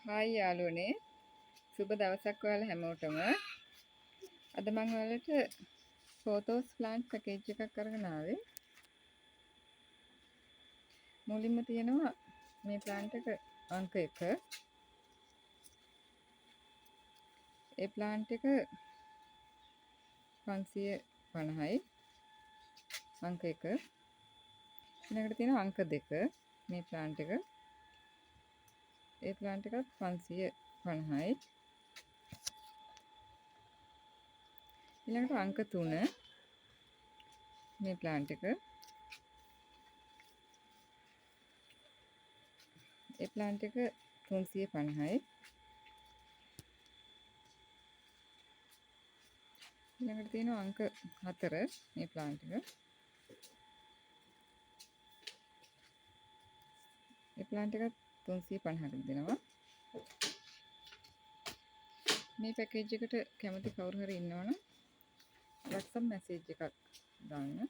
Hi යාළුවනේ සුබ දවසක් ඔයාලා හැමෝටම. අද මම ඔයාලට ෆෝතෝස් ප්ලාන්ට් පැකේජ් එකක් අරගෙන ආවේ. මුලින්ම තියෙනවා මේ ප්ලාන්ට් එක අංක 1. ඒ ප්ලාන්ට් එක 550යි අංක 1. ඊළඟට තියෙනවා අංක 2 මේ ප්ලාන්ට් එක. ඒ ප්ලාන්ට් එකත් 550යි. ඊළඟට අංක 3 මේ ප්ලාන්ට් එක. ඒ ප්ලාන්ට් එක 350යි. ඊළඟට තියෙනවා අංක 4 මේ ප්ලාන්ට් එක. ඒ ප්ලාන්ට් එකත් 350කට දෙනවා. මේ පැකේජ් එකට කැමති කවුරු හරි ඉන්නවනම් WhatsApp මැසේජ් එකක් දාන්න.